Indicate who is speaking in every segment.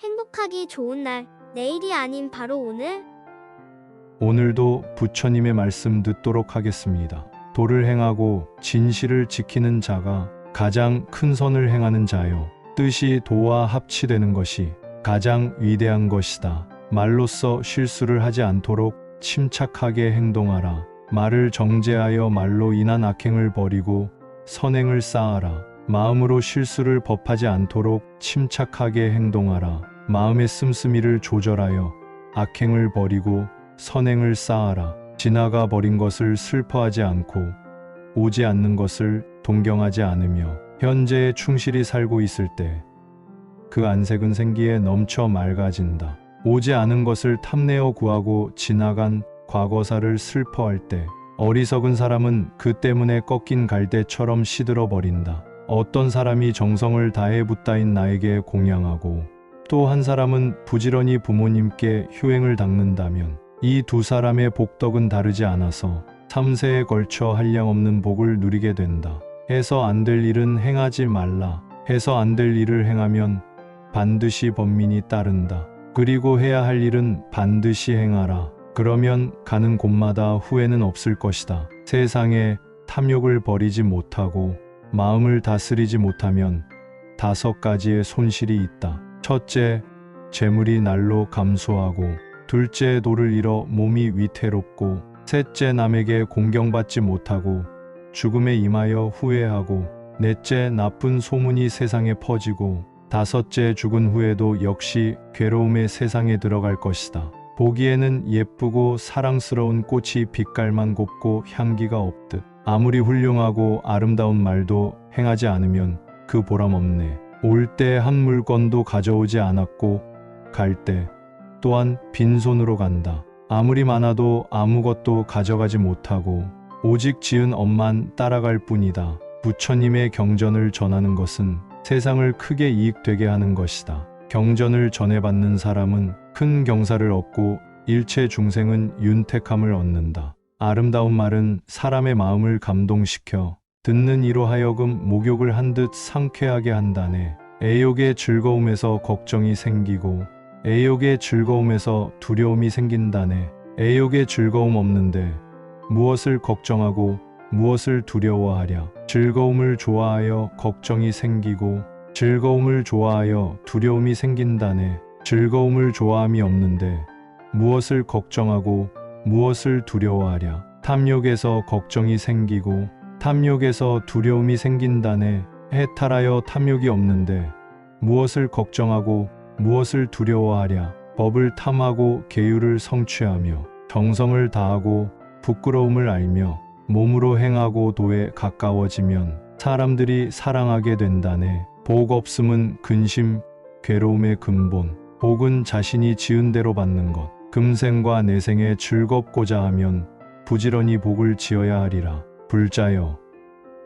Speaker 1: 행복하기 좋은 날, 내일이 아닌 바로 오늘.
Speaker 2: 오늘도 부처님의 말씀 듣도록 하겠습니다. 도를 행하고 진실을 지키는 자가 가장 큰 선을 행하는 자요. 뜻이 도와 합치되는 것이 가장 위대한 것이다. 말로써 실수를 하지 않도록 침착하게 행동하라. 말을 정제하여 말로 인한 악행을 버리고 선행을 쌓아라. 마음으로 실수를 법하지 않도록 침착하게 행동하라. 마음의 씀씀이를 조절하여 악행을 버리고 선행을 쌓아라. 지나가 버린 것을 슬퍼하지 않고 오지 않는 것을 동경하지 않으며 현재에 충실히 살고 있을 때 그 안색은 생기에 넘쳐 맑아진다. 오지 않은 것을 탐내어 구하고 지나간 과거사를 슬퍼할 때 어리석은 사람은 그 때문에 꺾인 갈대처럼 시들어 버린다. 어떤 사람이 정성을 다해 붓다인 나에게 공양하고 또 한 사람은 부지런히 부모님께 효행을 닦는다면 이 두 사람의 복덕은 다르지 않아서 3세에 걸쳐 한량없는 복을 누리게 된다. 해서 안 될 일은 행하지 말라. 해서 안 될 일을 행하면 반드시 번민이 따른다. 그리고 해야 할 일은 반드시 행하라. 그러면 가는 곳마다 후회는 없을 것이다. 세상에 탐욕을 버리지 못하고 마음을 다스리지 못하면 5가지의 손실이 있다. 첫째, 재물이 날로 감소하고, 둘째, 도를 잃어 몸이 위태롭고, 셋째, 남에게 공경받지 못하고 죽음에 임하여 후회하고, 넷째, 나쁜 소문이 세상에 퍼지고, 다섯째, 죽은 후에도 역시 괴로움의 세상에 들어갈 것이다. 보기에는 예쁘고 사랑스러운 꽃이 빛깔만 곱고 향기가 없듯 아무리 훌륭하고 아름다운 말도 행하지 않으면 그 보람 없네. 올 때 한 물건도 가져오지 않았고 갈 때 또한 빈손으로 간다. 아무리 많아도 아무것도 가져가지 못하고 오직 지은 업만 따라갈 뿐이다. 부처님의 경전을 전하는 것은 세상을 크게 이익되게 하는 것이다. 경전을 전해받는 사람은 큰 경사를 얻고 일체 중생은 윤택함을 얻는다. 아름다운 말은 사람의 마음을 감동시켜 듣는 이로 하여금 목욕을 한 듯 상쾌하게 한다네. 애욕의 즐거움에서 걱정이 생기고 애욕의 즐거움에서 두려움이 생긴다네. 애욕의 즐거움 없는데 무엇을 걱정하고 무엇을 두려워하랴. 즐거움을 좋아하여 걱정이 생기고 즐거움을 좋아하여 두려움이 생긴다네. 즐거움을 좋아함이 없는데 무엇을 걱정하고 무엇을 두려워하랴. 탐욕에서 걱정이 생기고 탐욕에서 두려움이 생긴다네. 해탈하여 탐욕이 없는데 무엇을 걱정하고 무엇을 두려워하랴. 법을 탐하고 계율을 성취하며 정성을 다하고 부끄러움을 알며 몸으로 행하고 도에 가까워지면 사람들이 사랑하게 된다네. 복 없음은 근심, 괴로움의 근본. 복은 자신이 지은 대로 받는 것. 금생과 내생에 즐겁고자 하면 부지런히 복을 지어야 하리라. 불자여,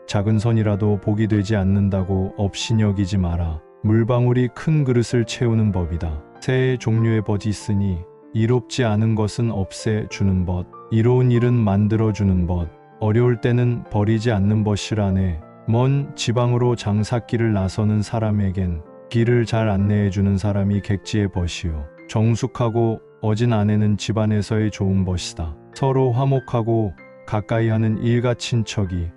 Speaker 2: 작은 선이라도 복이 되지 않는다고 업신여기지 마라. 물방울이 큰 그릇을 채우는 법이다. 세 종류의 법이 있으니 이롭지 않은 것은 없애주는 법, 이로운 일은 만들어주는 법, 어려울 때는 버리지 않는 것이라네. 먼 지방으로 장삿길을 나서는 사람에겐 길을 잘 안내해주는 사람이 객지의 벗이요. 정숙하고 어진 아내는 집안에서의 좋은 벗이다. 서로 화목하고 가까이 하는 일가 친척이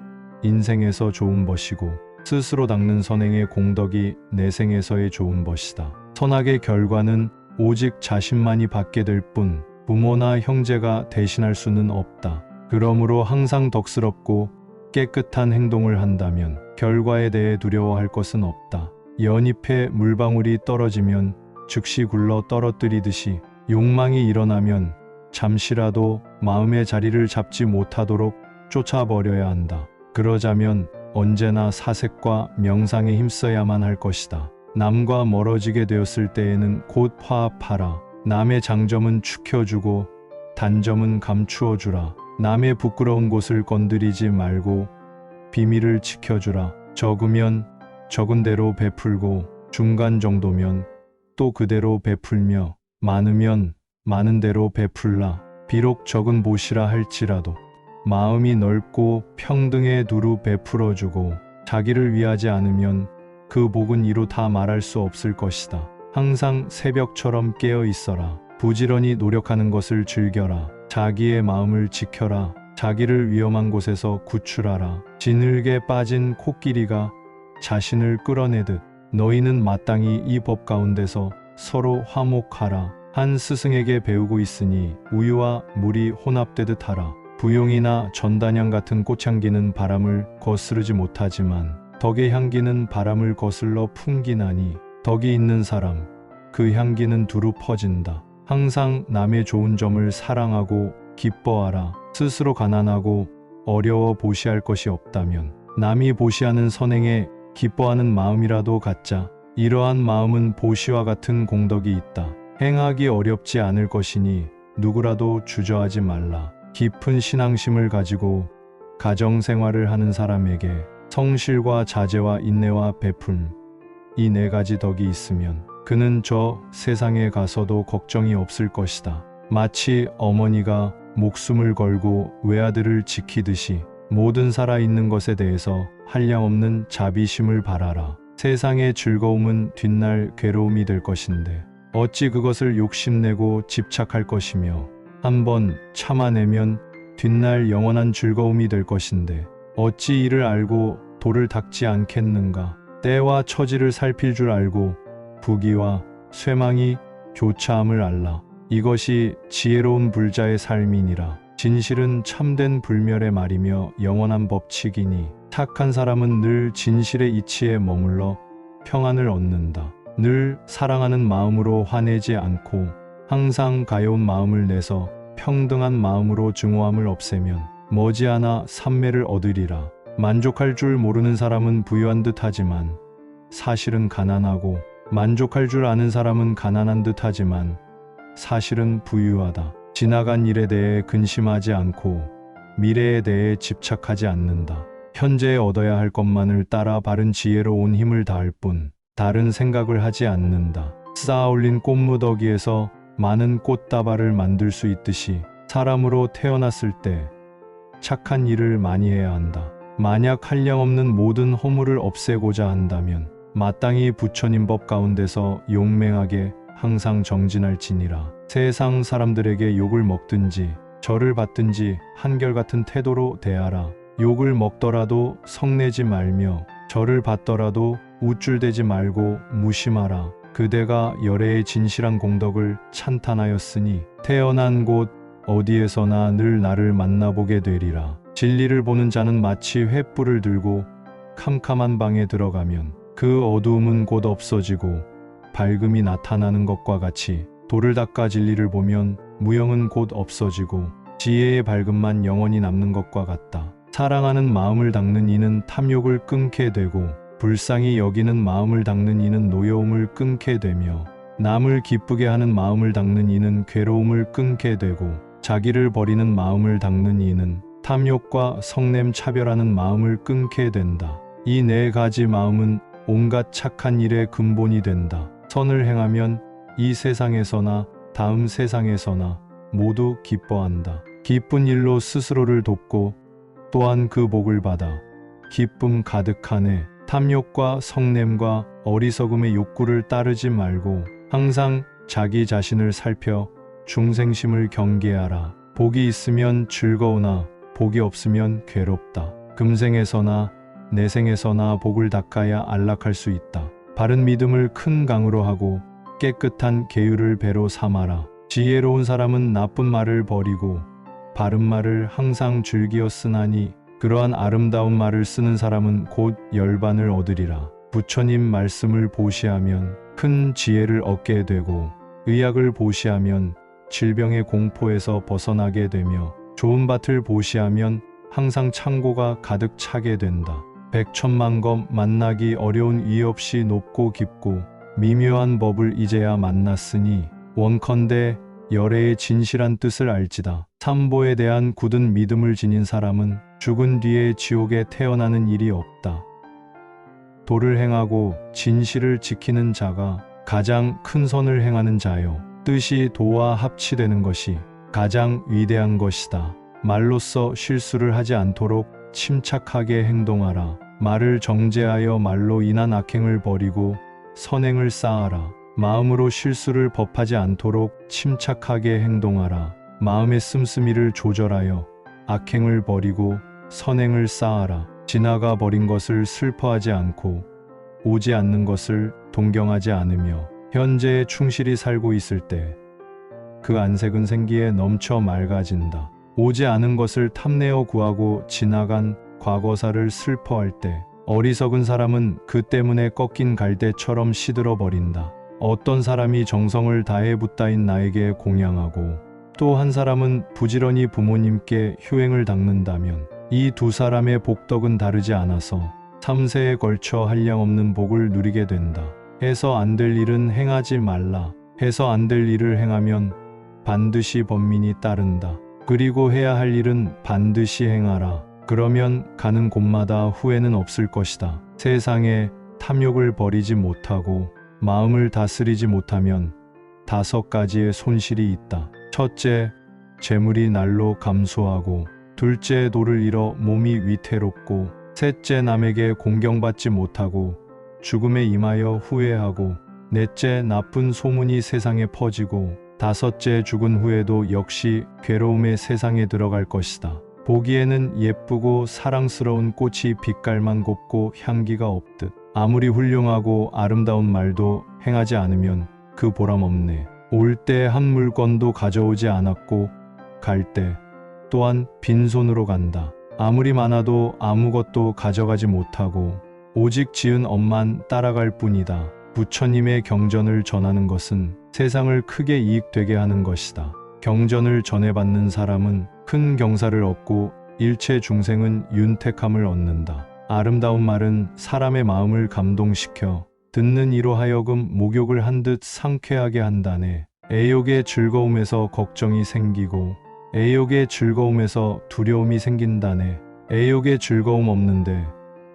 Speaker 2: 인생에서 좋은 벗이고 스스로 닦는 선행의 공덕이 내생에서의 좋은 벗이다. 선악의 결과는 오직 자신만이 받게 될 뿐 부모나 형제가 대신할 수는 없다. 그러므로 항상 덕스럽고 깨끗한 행동을 한다면 결과에 대해 두려워할 것은 없다. 연잎에 물방울이 떨어지면 즉시 굴러 떨어뜨리듯이 욕망이 일어나면 잠시라도 마음의 자리를 잡지 못하도록 쫓아버려야 한다. 그러자면 언제나 사색과 명상에 힘써야만 할 것이다. 남과 멀어지게 되었을 때에는 곧 화합하라. 남의 장점은 축혀주고 단점은 감추어주라. 남의 부끄러운 곳을 건드리지 말고 비밀을 지켜주라. 적으면 적은 대로 베풀고 중간 정도면 또 그대로 베풀며 많으면 많은 대로 베풀라. 비록 적은 몫이라 할지라도 마음이 넓고 평등에 두루 베풀어주고 자기를 위하지 않으면 그 복은 이루 다 말할 수 없을 것이다. 항상 새벽처럼 깨어 있어라. 부지런히 노력하는 것을 즐겨라. 자기의 마음을 지켜라. 자기를 위험한 곳에서 구출하라. 진흙에 빠진 코끼리가 자신을 끌어내듯 너희는 마땅히 이 법 가운데서 서로 화목하라. 한 스승에게 배우고 있으니 우유와 물이 혼합되듯 하라. 부용이나 전단향 같은 꽃향기는 바람을 거스르지 못하지만 덕의 향기는 바람을 거슬러 풍기나니 덕이 있는 사람 그 향기는 두루 퍼진다. 항상 남의 좋은 점을 사랑하고 기뻐하라. 스스로 가난하고 어려워 보시할 것이 없다면 남이 보시하는 선행에 기뻐하는 마음이라도 갖자. 이러한 마음은 보시와 같은 공덕이 있다. 행하기 어렵지 않을 것이니 누구라도 주저하지 말라. 깊은 신앙심을 가지고 가정생활을 하는 사람에게 성실과 자제와 인내와 베풀 이 네 가지 덕이 있으면 그는 저 세상에 가서도 걱정이 없을 것이다. 마치 어머니가 목숨을 걸고 외아들을 지키듯이 모든 살아있는 것에 대해서 한량없는 자비심을 바라라. 세상의 즐거움은 뒷날 괴로움이 될 것인데 어찌 그것을 욕심내고 집착할 것이며 한번 참아내면 뒷날 영원한 즐거움이 될 것인데 어찌 이를 알고 도를 닦지 않겠는가. 때와 처지를 살필 줄 알고 부귀와 쇠망이 교차함을 알라. 이것이 지혜로운 불자의 삶이니라. 진실은 참된 불멸의 말이며 영원한 법칙이니 착한 사람은 늘 진실의 이치에 머물러 평안을 얻는다. 늘 사랑하는 마음으로 화내지 않고 항상 가여운 마음을 내서 평등한 마음으로 증오함을 없애면 머지않아 삼매를 얻으리라. 만족할 줄 모르는 사람은 부유한 듯 하지만 사실은 가난하고 만족할 줄 아는 사람은 가난한 듯 하지만 사실은 부유하다. 지나간 일에 대해 근심하지 않고 미래에 대해 집착하지 않는다. 현재에 얻어야 할 것만을 따라 바른 지혜로 온 힘을 다할 뿐 다른 생각을 하지 않는다. 쌓아올린 꽃무더기에서 많은 꽃다발을 만들 수 있듯이 사람으로 태어났을 때 착한 일을 많이 해야 한다. 만약 한량없는 모든 허물을 없애고자 한다면 마땅히 부처님 법 가운데서 용맹하게 항상 정진할지니라. 세상 사람들에게 욕을 먹든지 절을 받든지 한결같은 태도로 대하라. 욕을 먹더라도 성내지 말며 절을 받더라도 우쭐대지 말고 무심하라. 그대가 열애의 진실한 공덕을 찬탄하였으니 태어난 곳 어디에서나 늘 나를 만나보게 되리라. 진리를 보는 자는 마치 횃불을 들고 캄캄한 방에 들어가면 그 어두움은 곧 없어지고 밝음이 나타나는 것과 같이 도를 닦아 진리를 보면 무영은 곧 없어지고 지혜의 밝음만 영원히 남는 것과 같다. 사랑하는 마음을 닦는 이는 탐욕을 끊게 되고 불쌍히 여기는 마음을 닦는 이는 노여움을 끊게 되며 남을 기쁘게 하는 마음을 닦는 이는 괴로움을 끊게 되고 자기를 버리는 마음을 닦는 이는 탐욕과 성냄 차별하는 마음을 끊게 된다. 이 네 가지 마음은 온갖 착한 일의 근본이 된다. 선을 행하면 이 세상에서나 다음 세상에서나 모두 기뻐한다. 기쁜 일로 스스로를 돕고 또한 그 복을 받아 기쁨 가득하네. 탐욕과 성냄과 어리석음의 욕구를 따르지 말고 항상 자기 자신을 살펴 중생심을 경계하라. 복이 있으면 즐거우나 복이 없으면 괴롭다. 금생에서나 내생에서나 복을 닦아야 안락할 수 있다. 바른 믿음을 큰 강으로 하고 깨끗한 계율을 배로 삼아라. 지혜로운 사람은 나쁜 말을 버리고 바른 말을 항상 즐기어 쓰나니 그러한 아름다운 말을 쓰는 사람은 곧 열반을 얻으리라. 부처님 말씀을 보시하면 큰 지혜를 얻게 되고 의학을 보시하면 질병의 공포에서 벗어나게 되며 좋은 밭을 보시하면 항상 창고가 가득 차게 된다. 백천만검 만나기 어려운 이 없이 높고 깊고 미묘한 법을 이제야 만났으니 원컨대 열애의 진실한 뜻을 알지다. 삼보에 대한 굳은 믿음을 지닌 사람은 죽은 뒤에 지옥에 태어나는 일이 없다. 도를 행하고 진실을 지키는 자가 가장 큰 선을 행하는 자요. 뜻이 도와 합치되는 것이 가장 위대한 것이다. 말로써 실수를 하지 않도록 침착하게 행동하라. 말을 정제하여 말로 인한 악행을 버리고 선행을 쌓아라. 마음으로 실수를 법하지 않도록 침착하게 행동하라. 마음의 씀씀이를 조절하여 악행을 버리고 선행을 쌓아라. 지나가 버린 것을 슬퍼하지 않고 오지 않는 것을 동경하지 않으며 현재에 충실히 살고 있을 때 그 안색은 생기에 넘쳐 맑아진다. 오지 않은 것을 탐내어 구하고 지나간 과거사를 슬퍼할 때 어리석은 사람은 그 때문에 꺾인 갈대처럼 시들어 버린다. 어떤 사람이 정성을 다해 붓다인 나에게 공양하고 또 한 사람은 부지런히 부모님께 효행을 닦는다면 이 두 사람의 복덕은 다르지 않아서 3세에 걸쳐 한량없는 복을 누리게 된다. 해서 안 될 일은 행하지 말라. 해서 안 될 일을 행하면 반드시 번민이 따른다. 그리고 해야 할 일은 반드시 행하라. 그러면 가는 곳마다 후회는 없을 것이다. 세상에 탐욕을 버리지 못하고 마음을 다스리지 못하면 5가지의 손실이 있다. 첫째, 재물이 날로 감소하고, 둘째, 도를 잃어 몸이 위태롭고, 셋째, 남에게 공경받지 못하고 죽음에 임하여 후회하고, 넷째, 나쁜 소문이 세상에 퍼지고, 다섯째, 죽은 후에도 역시 괴로움의 세상에 들어갈 것이다. 보기에는 예쁘고 사랑스러운 꽃이 빛깔만 곱고 향기가 없듯 아무리 훌륭하고 아름다운 말도 행하지 않으면 그 보람 없네. 올 때 한 물건도 가져오지 않았고 갈 때 또한 빈손으로 간다. 아무리 많아도 아무것도 가져가지 못하고 오직 지은 업만 따라갈 뿐이다. 부처님의 경전을 전하는 것은 세상을 크게 이익되게 하는 것이다. 경전을 전해받는 사람은 큰 경사를 얻고 일체 중생은 윤택함을 얻는다. 아름다운 말은 사람의 마음을 감동시켜 듣는 이로 하여금 목욕을 한 듯 상쾌하게 한다네. 애욕의 즐거움에서 걱정이 생기고 애욕의 즐거움에서 두려움이 생긴다네. 애욕의 즐거움 없는데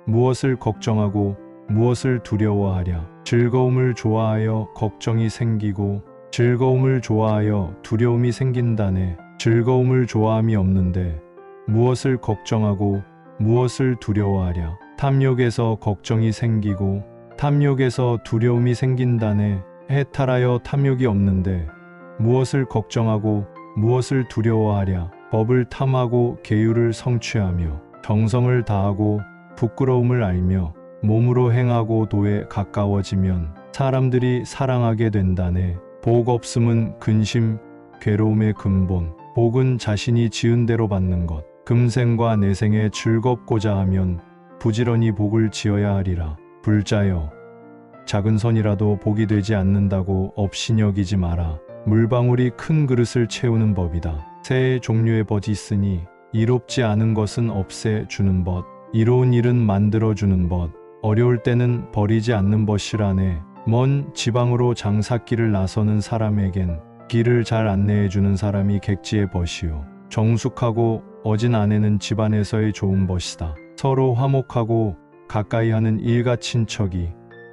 Speaker 2: 무엇을 걱정하고 무엇을 두려워하랴. 즐거움을 좋아하여 걱정이 생기고 즐거움을 좋아하여 두려움이 생긴다네. 즐거움을 좋아함이 없는데 무엇을 걱정하고 무엇을 두려워하랴. 탐욕에서 걱정이 생기고 탐욕에서 두려움이 생긴다네. 해탈하여 탐욕이 없는데 무엇을 걱정하고 무엇을 두려워하랴. 법을 탐하고 계율을 성취하며 정성을 다하고 부끄러움을 알며 몸으로 행하고 도에 가까워지면 사람들이 사랑하게 된다네. 복 없음은 근심, 괴로움의 근본. 복은 자신이 지은 대로 받는 것. 금생과 내생에 즐겁고자 하면 부지런히 복을 지어야 하리라. 불자여, 작은 선이라도 복이 되지 않는다고 업신여기지 마라. 물방울이 큰 그릇을 채우는 법이다. 세 종류의 벗이 있으니 이롭지 않은 것은 없애주는 벗, 이로운 일은 만들어주는 벗, 어려울 때는 버리지 않는 벗이라네. 먼 지방으로 장사길을 나서는 사람에겐 길을 잘 안내해주는 사람이 객지의 벗이요. 정숙하고 어진 아내는 집안에서의 좋은 벗이다. 서로 화목하고 가까이 하는 일가 친척이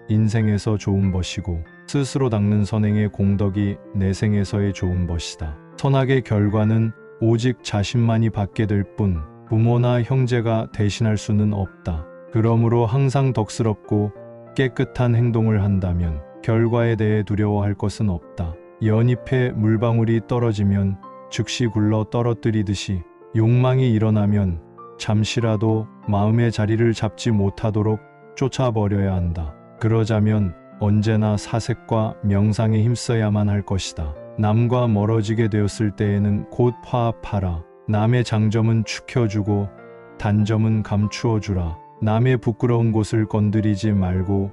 Speaker 2: 인생에서 좋은 벗이고 스스로 닦는 선행의 공덕이 내생에서의 좋은 벗이다. 선악의 결과는 오직 자신만이 받게 될 뿐 부모나 형제가 대신할 수는 없다. 그러므로 항상 덕스럽고 깨끗한 행동을 한다면 결과에 대해 두려워할 것은 없다. 연잎에 물방울이 떨어지면 즉시 굴러 떨어뜨리듯이 욕망이 일어나면 잠시라도 마음의 자리를 잡지 못하도록 쫓아버려야 한다. 그러자면 언제나 사색과 명상에 힘써야만 할 것이다. 남과 멀어지게 되었을 때에는 곧 화합하라. 남의 장점은 축혀주고 단점은 감추어주라. 남의 부끄러운 곳을 건드리지 말고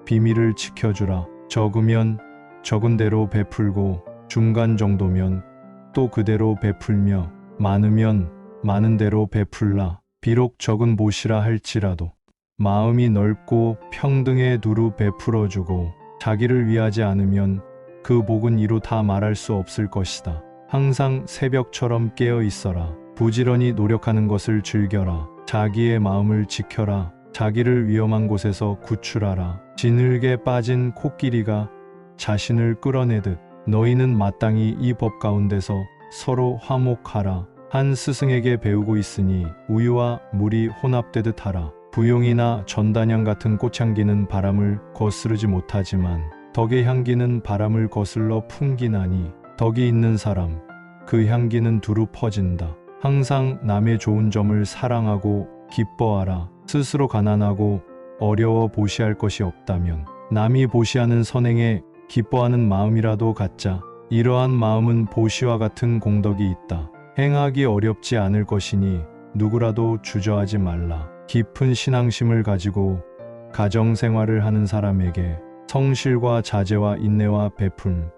Speaker 2: 비밀을 지켜주라. 적으면 적은 대로 베풀고 중간 정도면 또 그대로 베풀며 많으면 많은 대로 베풀라. 비록 적은 몫이라 할지라도 마음이 넓고 평등에 두루 베풀어주고 자기를 위하지 않으면 그 복은 이루 다 말할 수 없을 것이다. 항상 새벽처럼 깨어 있어라. 부지런히 노력하는 것을 즐겨라. 자기의 마음을 지켜라. 자기를 위험한 곳에서 구출하라. 지늘게 빠진 코끼리가 자신을 끌어내듯 너희는 마땅히 이 법 가운데서 서로 화목하라. 한 스승에게 배우고 있으니 우유와 물이 혼합되듯 하라. 부용이나 전단양 같은 꽃향기는 바람을 거스르지 못하지만 덕의 향기는 바람을 거슬러 풍기나니 덕이 있는 사람 그 향기는 두루 퍼진다. 항상 남의 좋은 점을 사랑하고 기뻐하라. 스스로 가난하고 어려워 보시할 것이 없다면 남이 보시하는 선행에 기뻐하는 마음이라도 갖자. 이러한 마음은 보시와 같은 공덕이 있다. 행하기 어렵지 않을 것이니 누구라도 주저하지 말라. 깊은 신앙심을 가지고 가정생활을 하는 사람에게 성실과 자제와 인내와 베풀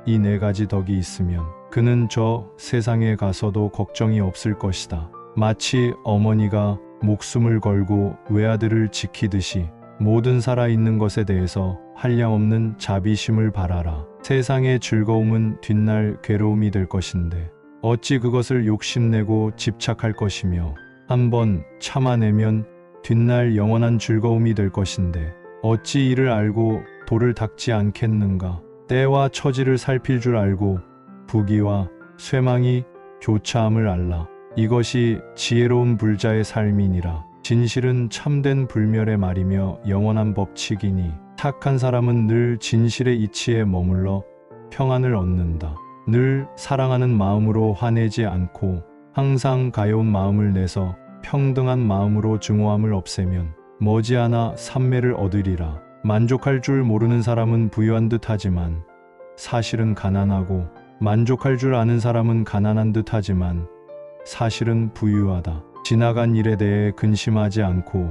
Speaker 2: 이 네 가지 덕이 있으면 그는 저 세상에 가서도 걱정이 없을 것이다. 마치 어머니가 목숨을 걸고 외아들을 지키듯이 모든 살아있는 것에 대해서 한량없는 자비심을 바라라. 세상의 즐거움은 뒷날 괴로움이 될 것인데 어찌 그것을 욕심내고 집착할 것이며 한번 참아내면 뒷날 영원한 즐거움이 될 것인데 어찌 이를 알고 도를 닦지 않겠는가. 때와 처지를 살필 줄 알고 부귀와 쇠망이 교차함을 알라. 이것이 지혜로운 불자의 삶이니라. 진실은 참된 불멸의 말이며 영원한 법칙이니 착한 사람은 늘 진실의 이치에 머물러 평안을 얻는다. 늘 사랑하는 마음으로 화내지 않고 항상 가여운 마음을 내서 평등한 마음으로 증오함을 없애면 머지않아 삼매를 얻으리라. 만족할 줄 모르는 사람은 부유한 듯 하지만 사실은 가난하고 만족할 줄 아는 사람은 가난한 듯 하지만 사실은 부유하다. 지나간 일에 대해 근심하지 않고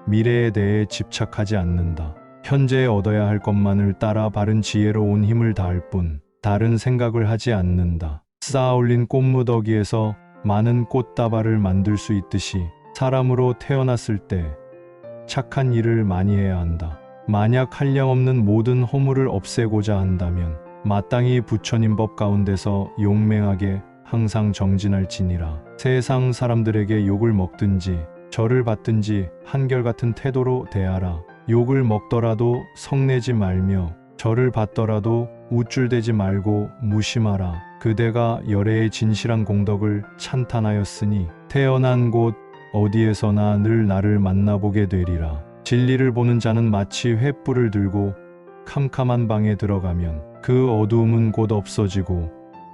Speaker 2: 미래에 대해 집착하지 않는다. 현재에 얻어야 할 것만을 따라 바른 지혜로 온 힘을 다할 뿐 다른 생각을 하지 않는다. 쌓아올린 꽃무더기에서 많은 꽃다발을 만들 수 있듯이 사람으로 태어났을 때 착한 일을 많이 해야 한다. 만약 한량없는 모든 허물을 없애고자 한다면 마땅히 부처님 법 가운데서 용맹하게 항상 정진할지니라. 세상 사람들에게 욕을 먹든지 절을 받든지 한결같은 태도로 대하라. 욕을 먹더라도 성내지 말며 절을 받더라도 우쭐대지 말고 무심하라. 그대가 열애의 진실한 공덕을 찬탄하였으니 태어난 곳 어디에서나 늘 나를 만나보게 되리라. 진리를 보는 자는 마치 횃불을 들고 캄캄한 방에 들어가면 그 어두움은 곧 없어지고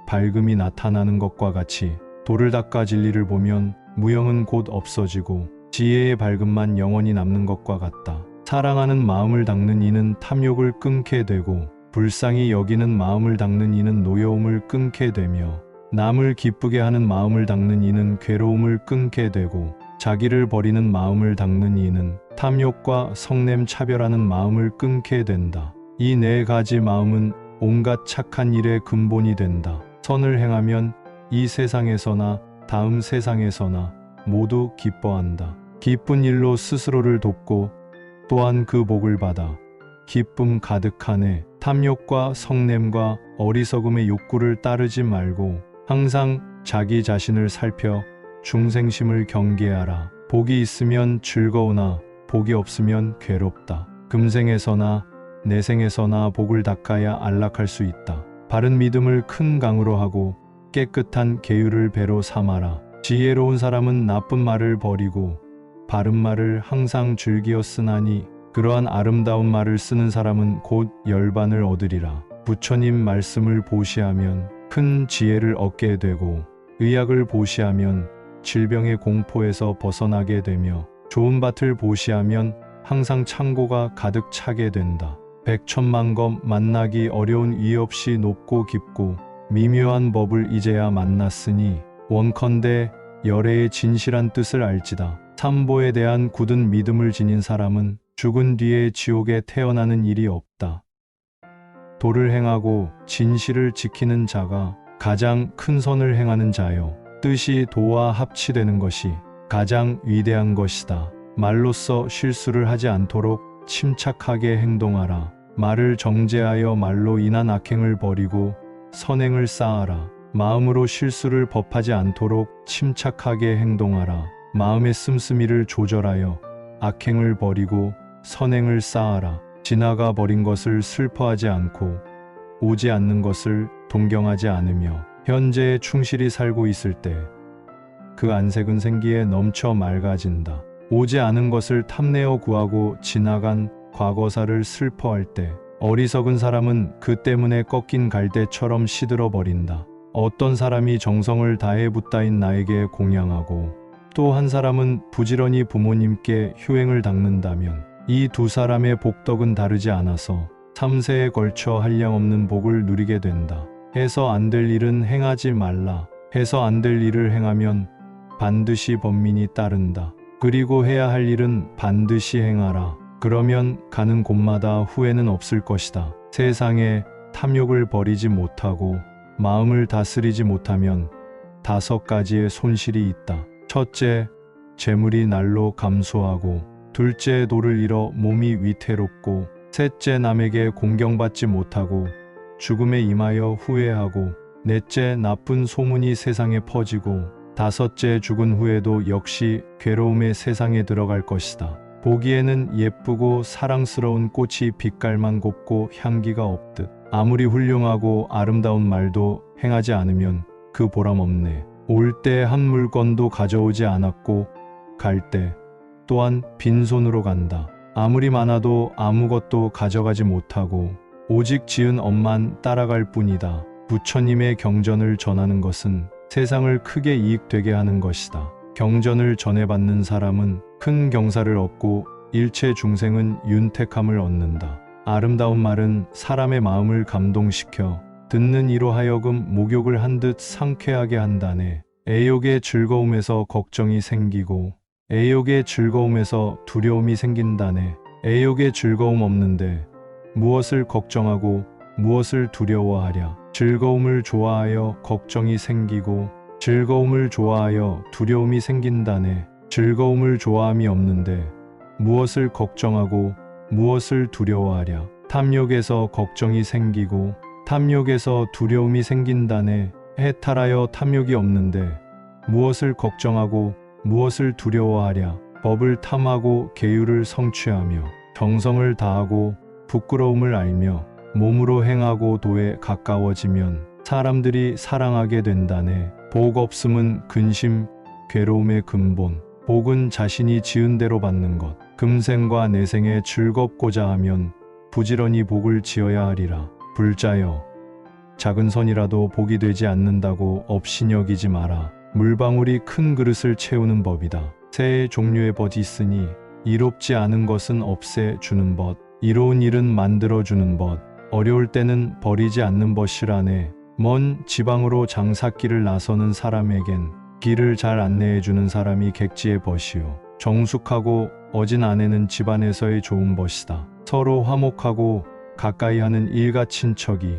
Speaker 2: 밝음이 나타나는 것과 같이 도를 닦아 진리를 보면 무영은 곧 없어지고 지혜의 밝음만 영원히 남는 것과 같다. 사랑하는 마음을 닦는 이는 탐욕을 끊게 되고 불쌍히 여기는 마음을 닦는 이는 노여움을 끊게 되며 남을 기쁘게 하는 마음을 닦는 이는 괴로움을 끊게 되고 자기를 버리는 마음을 닦는 이는 탐욕과 성냄 차별하는 마음을 끊게 된다. 이 네 가지 마음은 온갖 착한 일의 근본이 된다. 선을 행하면 이 세상에서나 다음 세상에서나 모두 기뻐한다. 기쁜 일로 스스로를 돕고 또한 그 복을 받아 기쁨 가득하네. 탐욕과 성냄과 어리석음의 욕구를 따르지 말고 항상 자기 자신을 살펴 중생심을 경계하라. 복이 있으면 즐거우나 복이 없으면 괴롭다. 금생에서나 내생에서나 복을 닦아야 안락할 수 있다. 바른 믿음을 큰 강으로 하고 깨끗한 계율을 배로 삼아라. 지혜로운 사람은 나쁜 말을 버리고 바른 말을 항상 즐기어 쓰나니 그러한 아름다운 말을 쓰는 사람은 곧 열반을 얻으리라. 부처님 말씀을 보시하면 큰 지혜를 얻게 되고 의학을 보시하면 질병의 공포에서 벗어나게 되며 좋은 밭을 보시하면 항상 창고가 가득 차게 된다. 백천만검 만나기 어려운 이 없이 높고 깊고 미묘한 법을 이제야 만났으니 원컨대 열애의 진실한 뜻을 알지다. 삼보에 대한 굳은 믿음을 지닌 사람은 죽은 뒤에 지옥에 태어나는 일이 없다. 도를 행하고 진실을 지키는 자가 가장 큰 선을 행하는 자요. 뜻이 도와 합치되는 것이 가장 위대한 것이다. 말로써 실수를 하지 않도록 침착하게 행동하라. 말을 정제하여 말로 인한 악행을 버리고 선행을 쌓아라. 마음으로 실수를 법하지 않도록 침착하게 행동하라. 마음의 씀씀이를 조절하여 악행을 버리고 선행을 쌓아라. 지나가 버린 것을 슬퍼하지 않고 오지 않는 것을 동경하지 않으며 현재에 충실히 살고 있을 때 그 안색은 생기에 넘쳐 맑아진다. 오지 않은 것을 탐내어 구하고 지나간 과거사를 슬퍼할 때 어리석은 사람은 그 때문에 꺾인 갈대처럼 시들어 버린다. 어떤 사람이 정성을 다해 붓다인 나에게 공양하고 또 한 사람은 부지런히 부모님께 효행을 닦는다면 이 두 사람의 복덕은 다르지 않아서 3세에 걸쳐 한량없는 복을 누리게 된다. 해서 안 될 일은 행하지 말라. 해서 안 될 일을 행하면 반드시 번민이 따른다. 그리고 해야 할 일은 반드시 행하라. 그러면 가는 곳마다 후회는 없을 것이다. 세상에 탐욕을 버리지 못하고 마음을 다스리지 못하면 5가지의 손실이 있다. 첫째, 재물이 날로 감소하고, 둘째, 도를 잃어 몸이 위태롭고, 셋째, 남에게 공경받지 못하고 죽음에 임하여 후회하고, 넷째, 나쁜 소문이 세상에 퍼지고, 다섯째, 죽은 후에도 역시 괴로움의 세상에 들어갈 것이다. 보기에는 예쁘고 사랑스러운 꽃이 빛깔만 곱고 향기가 없듯 아무리 훌륭하고 아름다운 말도 행하지 않으면 그 보람 없네. 올 때 한 물건도 가져오지 않았고 갈 때 또한 빈손으로 간다. 아무리 많아도 아무것도 가져가지 못하고 오직 지은 업만 따라갈 뿐이다. 부처님의 경전을 전하는 것은 세상을 크게 이익되게 하는 것이다. 경전을 전해받는 사람은 큰 경사를 얻고 일체 중생은 윤택함을 얻는다. 아름다운 말은 사람의 마음을 감동시켜 듣는 이로 하여금 목욕을 한 듯 상쾌하게 한다네. 애욕의 즐거움에서 걱정이 생기고 애욕의 즐거움에서 두려움이 생긴다네. 애욕의 즐거움 없는데 무엇을 걱정하고 무엇을 두려워하랴. 즐거움을 좋아하여 걱정이 생기고 즐거움을 좋아하여 두려움이 생긴다네. 즐거움을 좋아함이 없는데 무엇을 걱정하고 무엇을 두려워하랴. 탐욕에서 걱정이 생기고 탐욕에서 두려움이 생긴다네. 해탈하여 탐욕이 없는데 무엇을 걱정하고 무엇을 두려워하랴. 법을 탐하고 계율을 성취하며 정성을 다하고 부끄러움을 알며 몸으로 행하고 도에 가까워지면 사람들이 사랑하게 된다네. 복 없음은 근심, 괴로움의 근본. 복은 자신이 지은 대로 받는 것. 금생과 내생에 즐겁고자 하면 부지런히 복을 지어야 하리라. 불자여, 작은 선이라도 복이 되지 않는다고 업신여기지 마라. 물방울이 큰 그릇을 채우는 법이다. 세 종류의 벗이 있으니 이롭지 않은 것은 없애 주는 벗, 이로운 일은 만들어 주는 벗, 어려울 때는 버리지 않는 벗이라네. 먼 지방으로 장사길을 나서는 사람에겐 길을 잘 안내해 주는 사람이 객지의 벗이요. 정숙하고 어진 아내는 집안에서의 좋은 벗이다. 서로 화목하고 가까이 하는 일가 친척이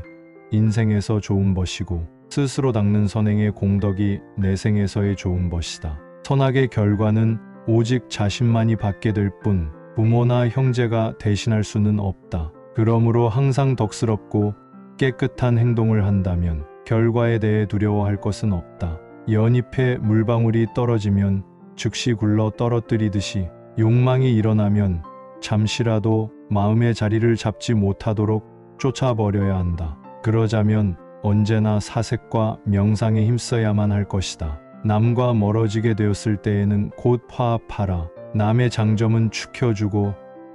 Speaker 2: 인생에서 좋은 벗이고 스스로 닦는 선행의 공덕이 내생에서의 좋은 벗이다. 선악의 결과는 오직 자신만이 받게 될 뿐 부모나 형제가 대신할 수는 없다. 그러므로 항상 덕스럽고 깨끗한 행동을 한다면 결과에 대해 두려워할 것은 없다. 연잎에 물방울이 떨어지면 즉시 굴러 떨어뜨리듯이 욕망이 일어나면 잠시라도 마음의 자리를 잡지 못하도록 쫓아버려야 한다. 그러자면 언제나 사색과 명상에 힘써야만 할 것이다. 남과 멀어지게 되었을 때에는 곧 화합하라. 남의 장점은 축혀주고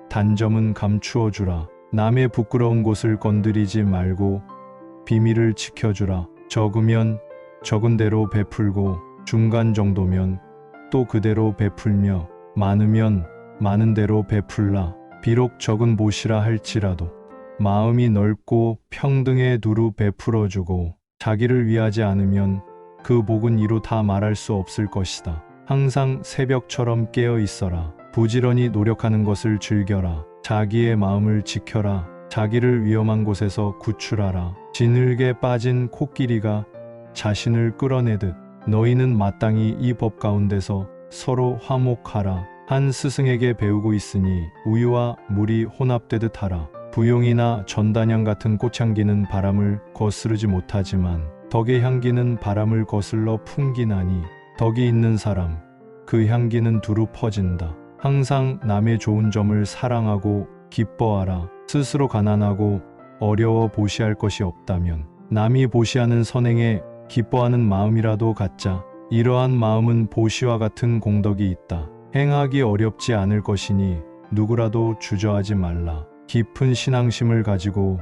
Speaker 2: 단점은 감추어주라. 남의 부끄러운 곳을 건드리지 말고 비밀을 지켜주라. 적으면 적은 대로 베풀고 중간 정도면 또 그대로 베풀며 많으면 많은 대로 베풀라. 비록 적은 몫이라 할지라도 마음이 넓고 평등에 두루 베풀어주고 자기를 위하지 않으면 그 복은 이루 다 말할 수 없을 것이다. 항상 새벽처럼 깨어 있어라. 부지런히 노력하는 것을 즐겨라. 자기의 마음을 지켜라. 자기를 위험한 곳에서 구출하라. 지늘게 빠진 코끼리가 자신을 끌어내듯 너희는 마땅히 이 법 가운데서 서로 화목하라. 한 스승에게 배우고 있으니 우유와 물이 혼합되듯 하라. 부용이나 전단향 같은 꽃향기는 바람을 거스르지 못하지만 덕의 향기는 바람을 거슬러 풍기나니 덕이 있는 사람 그 향기는 두루 퍼진다. 항상 남의 좋은 점을 사랑하고 기뻐하라. 스스로 가난하고 어려워 보시할 것이 없다면 남이 보시하는 선행에 기뻐하는 마음이라도 갖자. 이러한 마음은 보시와 같은 공덕이 있다. 행하기 어렵지 않을 것이니 누구라도 주저하지 말라. 깊은 신앙심을 가지고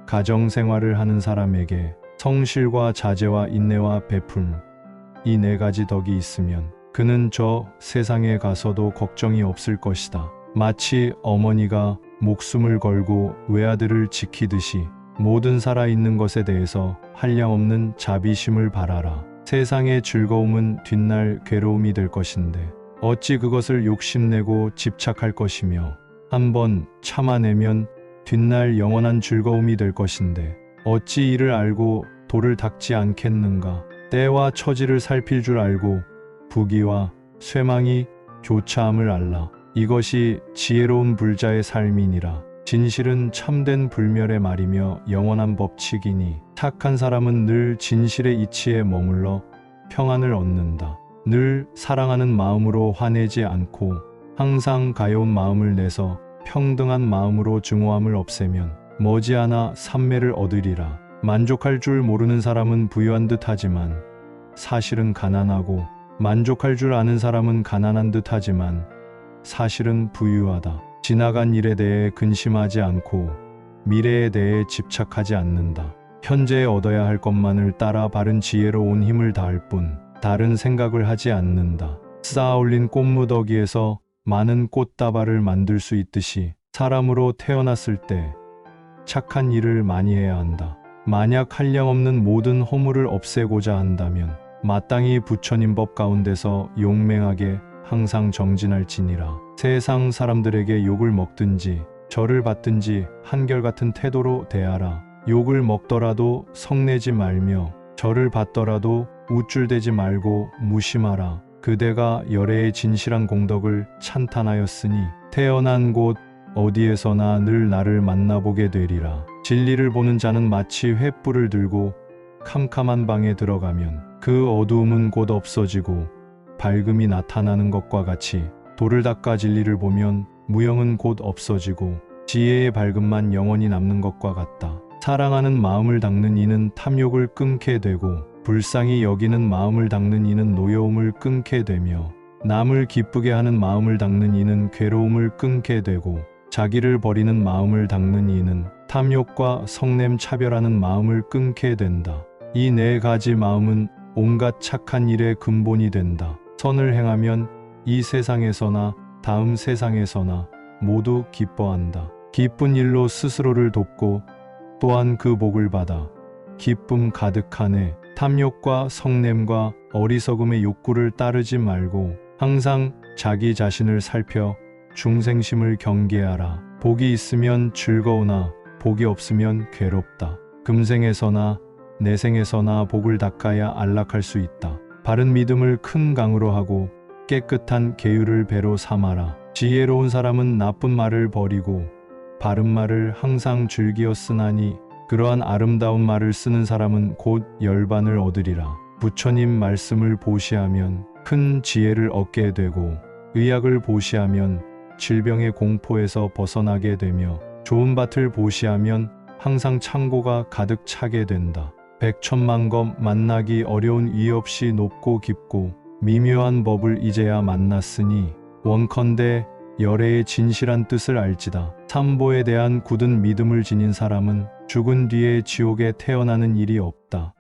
Speaker 2: 가정생활을 하는 사람에게 성실과 자제와 인내와 베풀 이 네 가지 덕이 있으면 그는 저 세상에 가서도 걱정이 없을 것이다. 마치 어머니가 목숨을 걸고 외아들을 지키듯이 모든 살아있는 것에 대해서 한량없는 자비심을 바라라. 세상의 즐거움은 뒷날 괴로움이 될 것인데 어찌 그것을 욕심내고 집착할 것이며 한번 참아내면 뒷날 영원한 즐거움이 될 것인데 어찌 이를 알고 도를 닦지 않겠는가. 때와 처지를 살필 줄 알고 부귀와 쇠망이 교차함을 알라. 이것이 지혜로운 불자의 삶이니라. 진실은 참된 불멸의 말이며 영원한 법칙이니 착한 사람은 늘 진실의 이치에 머물러 평안을 얻는다. 늘 사랑하는 마음으로 화내지 않고 항상 가여운 마음을 내서 평등한 마음으로 증오함을 없애면 머지않아 삼매를 얻으리라. 만족할 줄 모르는 사람은 부유한 듯 하지만 사실은 가난하고 만족할 줄 아는 사람은 가난한 듯 하지만 사실은 부유하다. 지나간 일에 대해 근심하지 않고 미래에 대해 집착하지 않는다. 현재에 얻어야 할 것만을 따라 바른 지혜로 온 힘을 다할 뿐 다른 생각을 하지 않는다. 쌓아올린 꽃무더기에서 많은 꽃다발을 만들 수 있듯이 사람으로 태어났을 때 착한 일을 많이 해야 한다. 만약 한량없는 모든 허물을 없애고자 한다면 마땅히 부처님 법 가운데서 용맹하게 항상 정진할지니라. 세상 사람들에게 욕을 먹든지 절을 받든지 한결같은 태도로 대하라. 욕을 먹더라도 성내지 말며 절을 받더라도 우쭐대지 말고 무심하라. 그대가 열애의 진실한 공덕을 찬탄하였으니 태어난 곳 어디에서나 늘 나를 만나보게 되리라. 진리를 보는 자는 마치 횃불을 들고 캄캄한 방에 들어가면 그 어두움은 곧 없어지고 밝음이 나타나는 것과 같이 도를 닦아 진리를 보면 무영은 곧 없어지고 지혜의 밝음만 영원히 남는 것과 같다. 사랑하는 마음을 닦는 이는 탐욕을 끊게 되고 불쌍히 여기는 마음을 닦는 이는 노여움을 끊게 되며 남을 기쁘게 하는 마음을 닦는 이는 괴로움을 끊게 되고 자기를 버리는 마음을 닦는 이는 탐욕과 성냄 차별하는 마음을 끊게 된다. 이 네 가지 마음은 온갖 착한 일의 근본이 된다. 선을 행하면 이 세상에서나 다음 세상에서나 모두 기뻐한다. 기쁜 일로 스스로를 돕고 또한 그 복을 받아 기쁨 가득하네. 탐욕과 성냄과 어리석음의 욕구를 따르지 말고 항상 자기 자신을 살펴 중생심을 경계하라. 복이 있으면 즐거우나 복이 없으면 괴롭다. 금생에서나 내생에서나 복을 닦아야 안락할 수 있다. 바른 믿음을 큰 강으로 하고 깨끗한 계율을 배로 삼아라. 지혜로운 사람은 나쁜 말을 버리고 바른 말을 항상 즐기어 쓰나니 그러한 아름다운 말을 쓰는 사람은 곧 열반을 얻으리라. 부처님 말씀을 보시하면 큰 지혜를 얻게 되고 의학을 보시하면 질병의 공포에서 벗어나게 되며 좋은 밭을 보시하면 항상 창고가 가득 차게 된다. 백천만검 만나기 어려운 이 없이 높고 깊고 미묘한 법을 이제야 만났으니 원컨대 열애의 진실한 뜻을 알지다. 삼보에 대한 굳은 믿음을 지닌 사람은 죽은 뒤에 지옥에 태어나는 일이 없다.